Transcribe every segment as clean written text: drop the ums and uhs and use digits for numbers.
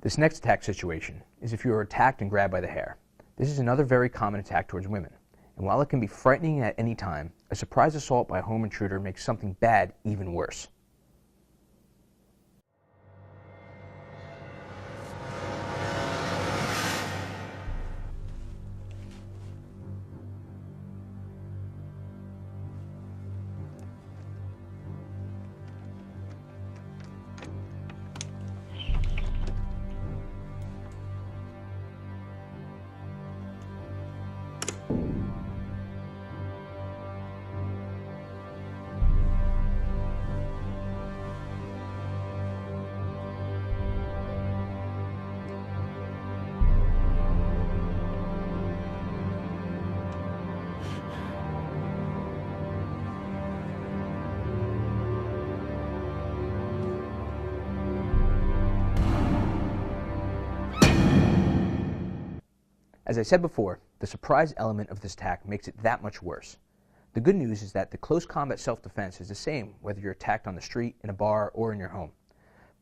This next attack situation is if you are attacked and grabbed by the hair. This is another very common attack towards women, and while it can be frightening at any time, a surprise assault by a home intruder makes something bad even worse. As I said before, the surprise element of this attack makes it that much worse. The good news is that the close combat self-defense is the same whether you're attacked on the street, in a bar, or in your home.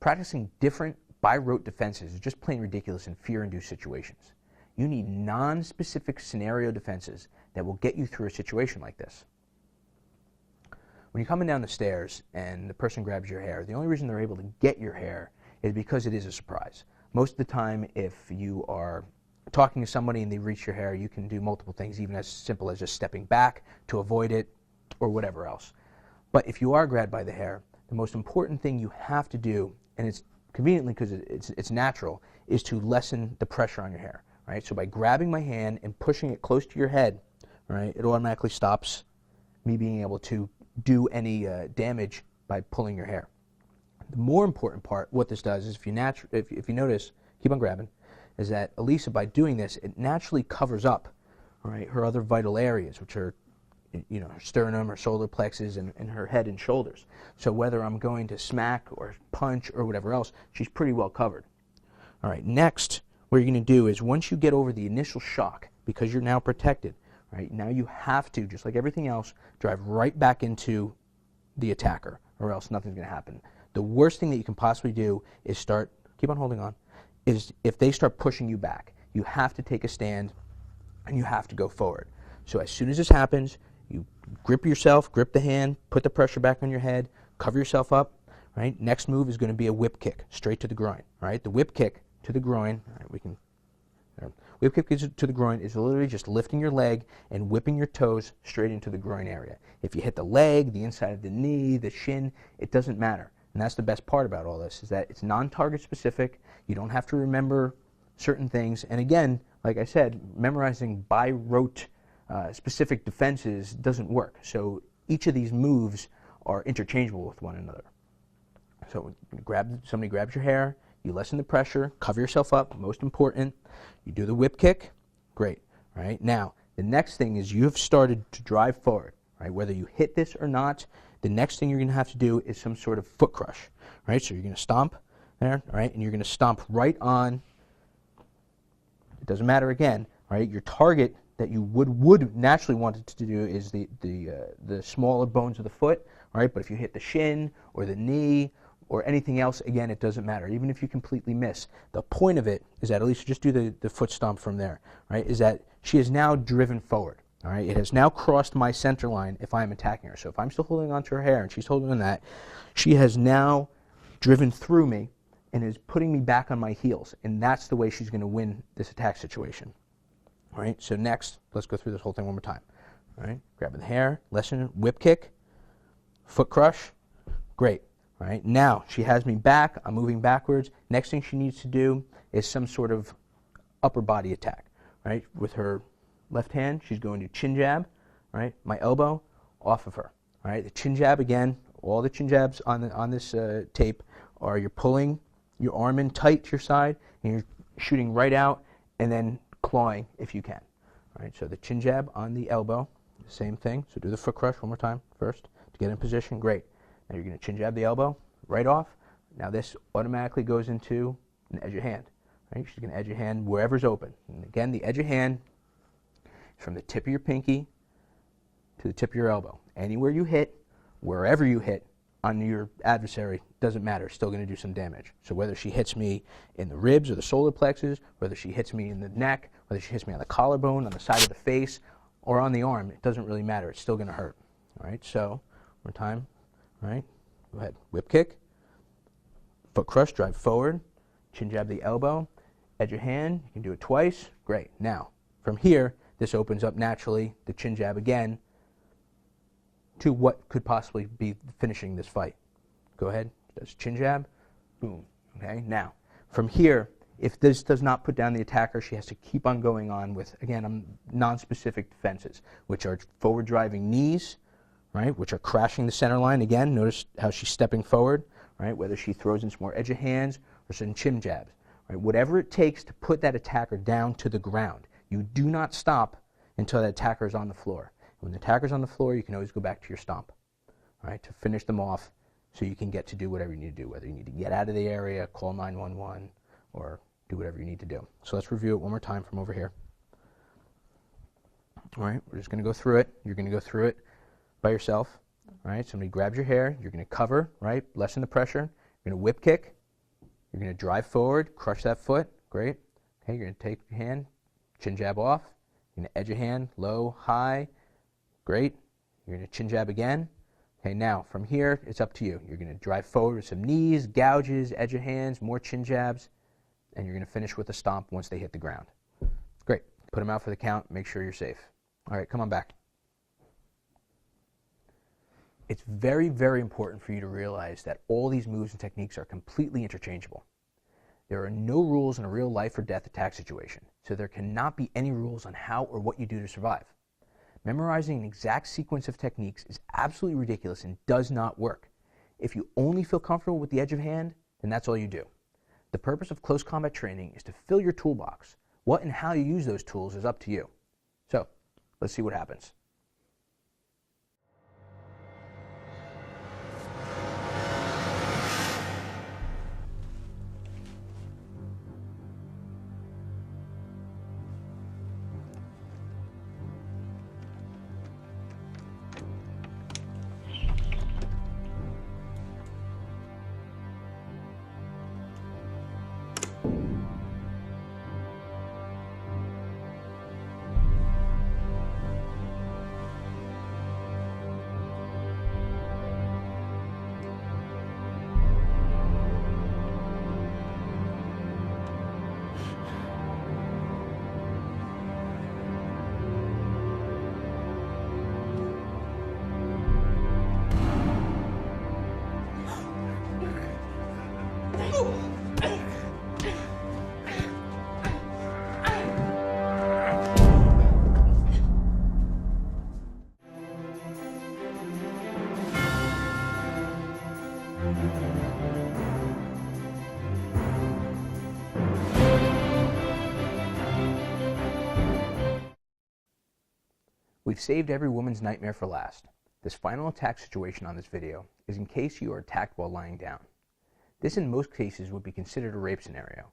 Practicing different by-rote defenses is just plain ridiculous in fear-induced situations. You need non-specific scenario defenses that will get you through a situation like this. When you're coming down the stairs and the person grabs your hair, the only reason they're able to get your hair is because it is a surprise. Most of the time, if you are talking to somebody and they reach your hair, you can do multiple things, even as simple as just stepping back to avoid it or whatever else. But if you are grabbed by the hair, the most important thing you have to do, and it's conveniently because it's natural, is to lessen the pressure on your hair. Right? So by grabbing my hand and pushing it close to your head, right, it automatically stops me being able to do any damage by pulling your hair. The more important part, what this does, is if you notice, keep on grabbing, is that Elisa, by doing this, it naturally covers up, right, her other vital areas, which are, her sternum, her solar plexus, and her head and shoulders. So whether I'm going to smack or punch or whatever else, she's pretty well covered. All right, next, what you're going to do is once you get over the initial shock, because you're now protected, right, now you have to, just like everything else, drive right back into the attacker, or else nothing's going to happen. The worst thing that you can possibly do is keep on holding on, is if they start pushing you back. You have to take a stand and you have to go forward. So as soon as this happens, you grip the hand, put the pressure back on your head, cover yourself up, right? Next move is going to be a whip kick straight to the groin, right? The whip kick to the groin, all right, whip kick to the groin is literally just lifting your leg and whipping your toes straight into the groin area. If you hit the leg, the inside of the knee, the shin, it doesn't matter. And that's the best part about all this, is that it's non-target specific. You don't have to remember certain things. And again, like I said, memorizing by rote specific defenses doesn't work. So each of these moves are interchangeable with one another. So somebody grabs your hair, you lessen the pressure, cover yourself up, most important. You do the whip kick, great. Right? Now, the next thing is you've started to drive forward. Right? Whether you hit this or not, the next thing you're going to have to do is some sort of foot crush. Right? So you're going to stomp there, right? And you're going to stomp right on, it doesn't matter again, right? Your target that you would naturally want it to do is the smaller bones of the foot, right? But if you hit the shin or the knee or anything else, again, it doesn't matter. Even if you completely miss, the point of it is that, at least just do the foot stomp from there, right? Is that she is now driven forward. All right, it has now crossed my center line if I'm attacking her. So if I'm still holding onto her hair and she's holding on that, she has now driven through me and is putting me back on my heels. And that's the way she's going to win this attack situation. All right, so next, let's go through this whole thing one more time. All right, grabbing the hair, lessen, whip kick, foot crush, great. All right, now she has me back, I'm moving backwards. Next thing she needs to do is some sort of upper body attack. Right, with her left hand, she's going to chin jab, right? My elbow off of her. All right, the chin jab again. All the chin jabs on this tape are you're pulling your arm in tight to your side and you're shooting right out and then clawing if you can. All right, so the chin jab on the elbow, same thing. So do the foot crush one more time first to get in position. Great. Now you're going to chin jab the elbow right off. Now this automatically goes into an edge of hand. Right? She's going to edge your hand wherever's open. And again, the edge of hand from the tip of your pinky to the tip of your elbow. Anywhere you hit, wherever you hit, on your adversary, doesn't matter, it's still going to do some damage. So whether she hits me in the ribs or the solar plexus, whether she hits me in the neck, whether she hits me on the collarbone, on the side of the face, or on the arm, it doesn't really matter, it's still going to hurt. All right, so one more time. All right, go ahead, whip kick, foot crush, drive forward, chin jab the elbow, edge of hand, you can do it twice, great. Now, from here, this opens up naturally, the chin jab again, to what could possibly be finishing this fight. Go ahead, does chin jab, boom. Okay, now, from here, if this does not put down the attacker, she has to keep on going on with, again, non-specific defenses, which are forward driving knees, right, which are crashing the center line. Again, notice how she's stepping forward, right, whether she throws in some more edge of hands or some chin jabs. Right, whatever it takes to put that attacker down to the ground. You do not stop until that attacker is on the floor. When the attacker's on the floor, you can always go back to your stomp, right, to finish them off so you can get to do whatever you need to do, whether you need to get out of the area, call 911, or do whatever you need to do. So let's review it one more time from over here. All right, we're just going to go through it. You're going to go through it by yourself. All right, somebody grabs your hair. You're going to cover, right, lessen the pressure. You're going to whip kick. You're going to drive forward, crush that foot. Great. Okay, you're going to take your hand, chin jab off. You're going to edge your hand, low, high. Great. You're going to chin jab again. Okay, now from here, it's up to you. You're going to drive forward with some knees, gouges, edge of hands, more chin jabs, and you're going to finish with a stomp once they hit the ground. Great. Put them out for the count. Make sure you're safe. All right, come on back. It's very, very important for you to realize that all these moves and techniques are completely interchangeable. There are no rules in a real life or death attack situation, so there cannot be any rules on how or what you do to survive. Memorizing an exact sequence of techniques is absolutely ridiculous and does not work. If you only feel comfortable with the edge of hand, then that's all you do. The purpose of close combat training is to fill your toolbox. What and how you use those tools is up to you. So, let's see what happens. We've saved every woman's nightmare for last. This final attack situation on this video is in case you are attacked while lying down. This in most cases would be considered a rape scenario,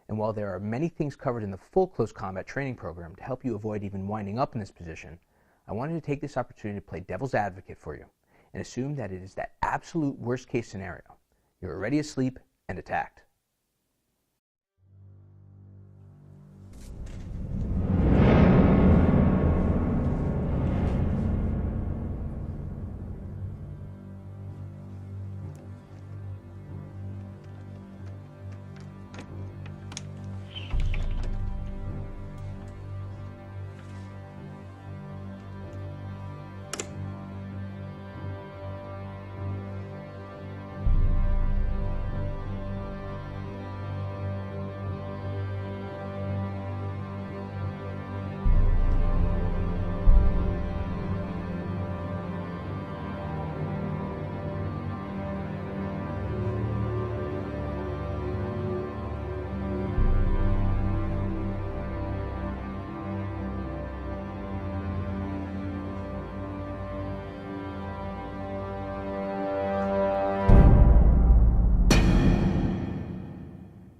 and while there are many things covered in the full close combat training program to help you avoid even winding up in this position, I wanted to take this opportunity to play devil's advocate for you and assume that it is that absolute worst case scenario. You're already asleep and attacked.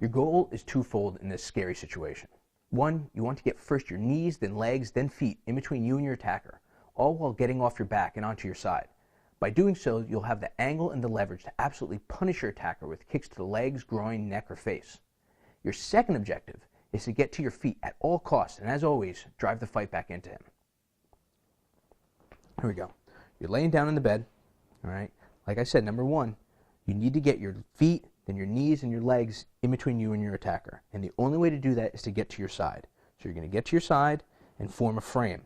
Your goal is twofold in this scary situation. One, you want to get first your knees, then legs, then feet in between you and your attacker, all while getting off your back and onto your side. By doing so, you'll have the angle and the leverage to absolutely punish your attacker with kicks to the legs, groin, neck, or face. Your second objective is to get to your feet at all costs, and as always, drive the fight back into him. Here we go. You're laying down in the bed, all right? Like I said, number one, you need to get your feet, then your knees and your legs in between you and your attacker. And the only way to do that is to get to your side. So you're going to get to your side and form a frame.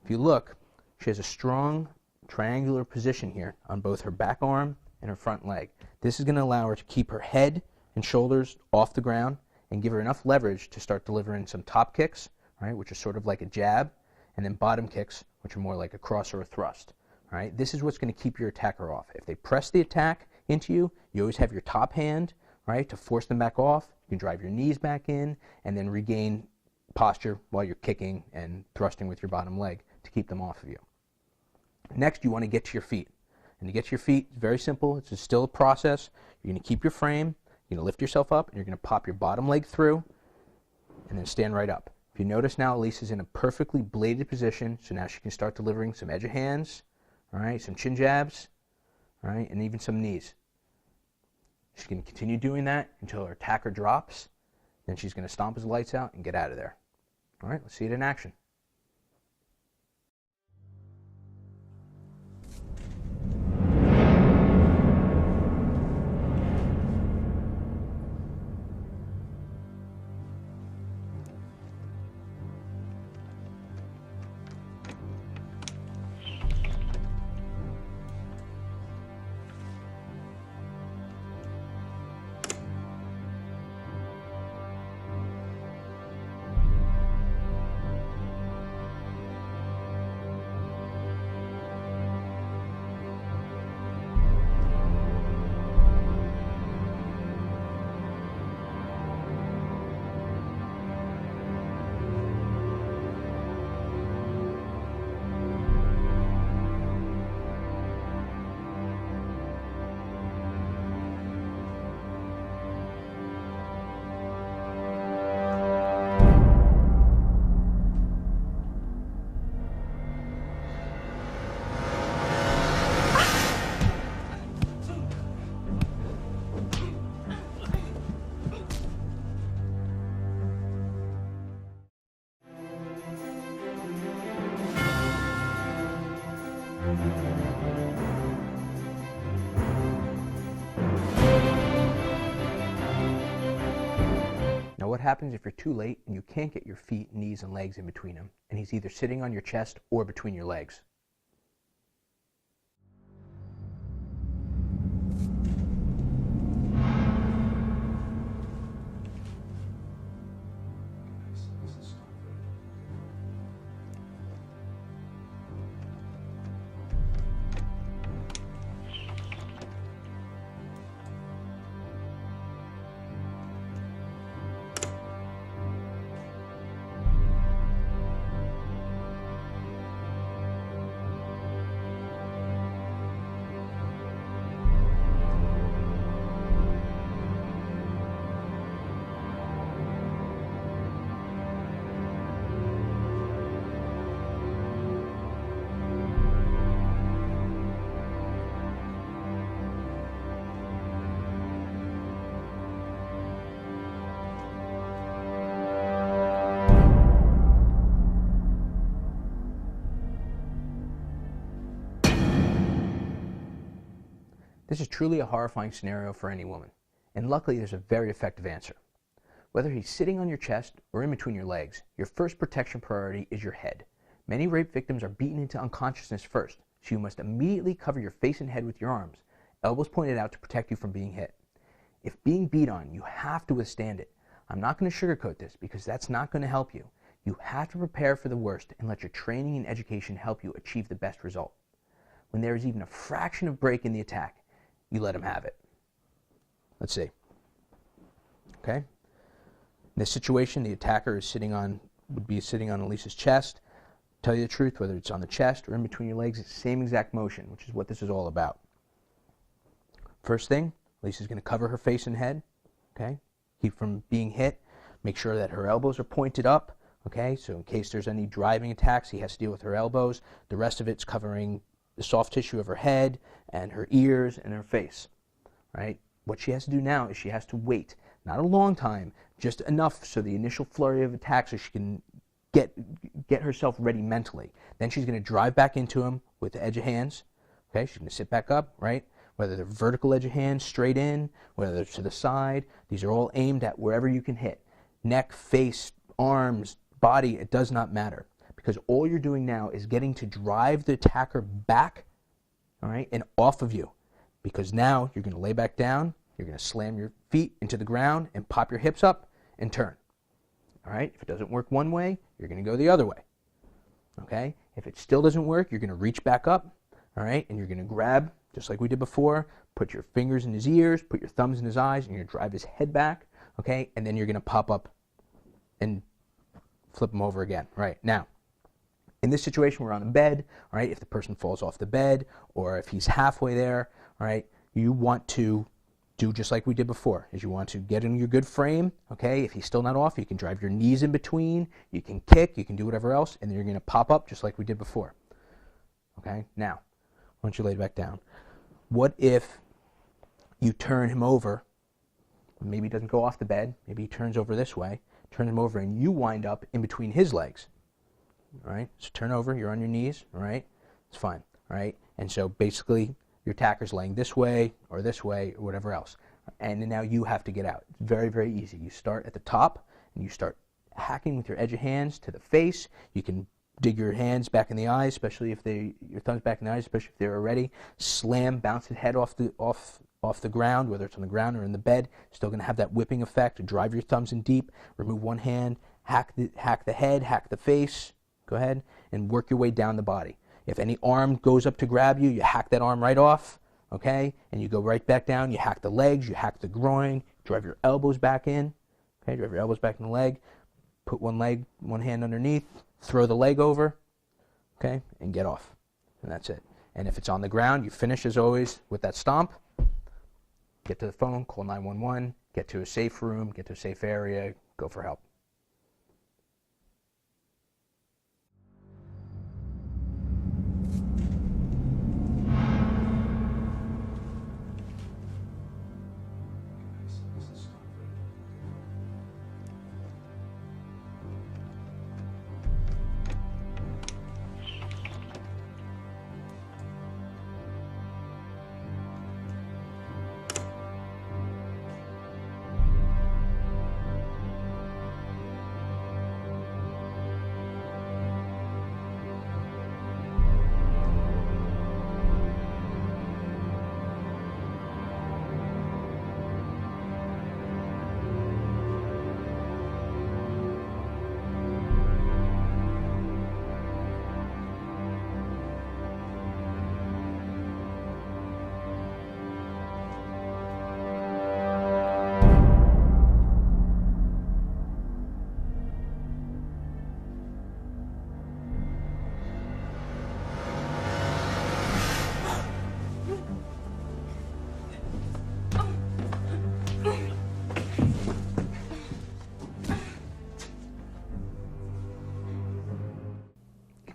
If you look, she has a strong triangular position here on both her back arm and her front leg. This is going to allow her to keep her head and shoulders off the ground and give her enough leverage to start delivering some top kicks, right, which are sort of like a jab, and then bottom kicks, which are more like a cross or a thrust. Right? This is what's going to keep your attacker off. If they press the attack into you, you always have your top hand, right, to force them back off. You can drive your knees back in and then regain posture while you're kicking and thrusting with your bottom leg to keep them off of you. Next, you want to get to your feet. And to get to your feet, it's very simple. It's still a process. You're going to keep your frame. You're going to lift yourself up, and you're going to pop your bottom leg through and then stand right up. If you notice now, Elisa's in a perfectly bladed position, so now she can start delivering some edge of hands, all right, some chin jabs, all right, and even some knees. She's going to continue doing that until her attacker drops. Then she's going to stomp his lights out and get out of there. All right, let's see it in action. Now what happens if you're too late and you can't get your feet, knees, and legs in between him, and he's either sitting on your chest or between your legs? This is truly a horrifying scenario for any woman, and luckily there's a very effective answer. Whether he's sitting on your chest or in between your legs, your first protection priority is your head. Many rape victims are beaten into unconsciousness first, so you must immediately cover your face and head with your arms, elbows pointed out to protect you from being hit. If being beat on, you have to withstand it. I'm not going to sugarcoat this because that's not going to help you. You have to prepare for the worst and let your training and education help you achieve the best result. When there is even a fraction of break in the attack, you let him have it. Let's see. Okay? In this situation, the attacker would be sitting on Elisa's chest. Tell you the truth, whether it's on the chest or in between your legs, it's the same exact motion, which is what this is all about. First thing, Elisa's going to cover her face and head. Okay? Keep from being hit. Make sure that her elbows are pointed up. Okay? So in case there's any driving attacks, he has to deal with her elbows. The rest of it's covering the soft tissue of her head and her ears and her face, right? What she has to do now is she has to wait, not a long time, just enough so the initial flurry of attacks so she can get herself ready mentally. Then she's going to drive back into him with the edge of hands. Okay, she's going to sit back up, right? Whether they're vertical edge of hands, straight in, whether they're to the side, these are all aimed at wherever you can hit. Neck, face, arms, body, it does not matter. Because all you're doing now is getting to drive the attacker back, all right, and off of you. Because now you're going to lay back down, you're going to slam your feet into the ground and pop your hips up and turn. All right, if it doesn't work one way, you're going to go the other way. Okay, if it still doesn't work, you're going to reach back up, all right, and you're going to grab, just like we did before, put your fingers in his ears, put your thumbs in his eyes, and you're going to drive his head back, okay, and then you're going to pop up and flip him over again. Right, now, in this situation, we're on a bed, all right, if the person falls off the bed or if he's halfway there, all right, you want to do just like we did before, is you want to get in your good frame, okay? If he's still not off, you can drive your knees in between, you can kick, you can do whatever else, and then you're going to pop up just like we did before, okay? Now, why don't you lay back down? What if you turn him over, maybe he doesn't go off the bed, maybe he turns over this way, turn him over and you wind up in between his legs, all right? So turn over, you're on your knees, all right? It's fine, all right? And so basically, your attacker's laying this way or whatever else. And now you have to get out. It's very, very easy. You start at the top and you start hacking with your edge of hands to the face. You can dig your hands back in the eyes, especially if your thumbs back in the eyes, especially if they're already. Slam, bounce the head off the ground, whether it's on the ground or in the bed. Still going to have that whipping effect. Drive your thumbs in deep. Remove one hand. Hack the head. Hack the face. Go ahead and work your way down the body. If any arm goes up to grab you, you hack that arm right off, okay? And you go right back down. You hack the legs, you hack the groin, drive your elbows back in, okay? Drive your elbows back in the leg, put one hand underneath, throw the leg over, okay? And get off. And that's it. And if it's on the ground, you finish as always with that stomp. Get to the phone, call 911, get to a safe room, get to a safe area, go for help.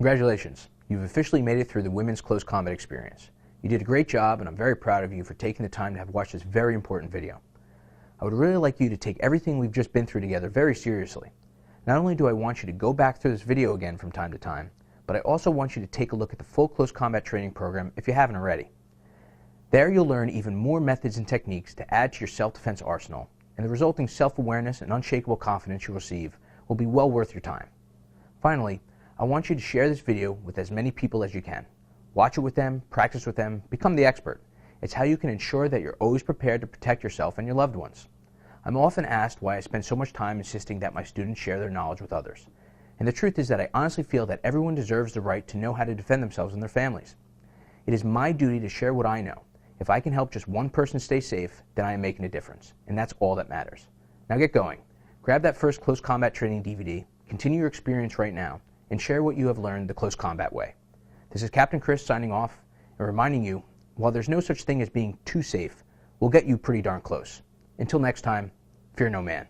Congratulations, you've officially made it through the women's close combat experience. You did a great job and I'm very proud of you for taking the time to have watched this very important video. I would really like you to take everything we've just been through together very seriously. Not only do I want you to go back through this video again from time to time, but I also want you to take a look at the full close combat training program if you haven't already. There you'll learn even more methods and techniques to add to your self-defense arsenal, and the resulting self-awareness and unshakable confidence you'll receive will be well worth your time. Finally, I want you to share this video with as many people as you can. Watch it with them, practice with them, become the expert. It's how you can ensure that you're always prepared to protect yourself and your loved ones. I'm often asked why I spend so much time insisting that my students share their knowledge with others. And the truth is that I honestly feel that everyone deserves the right to know how to defend themselves and their families. It is my duty to share what I know. If I can help just one person stay safe, then I am making a difference. And that's all that matters. Now get going. Grab that first close combat training DVD, continue your experience right now, and share what you have learned the close combat way. This is Captain Chris signing off and reminding you, while there's no such thing as being too safe, we'll get you pretty darn close. Until next time, fear no man.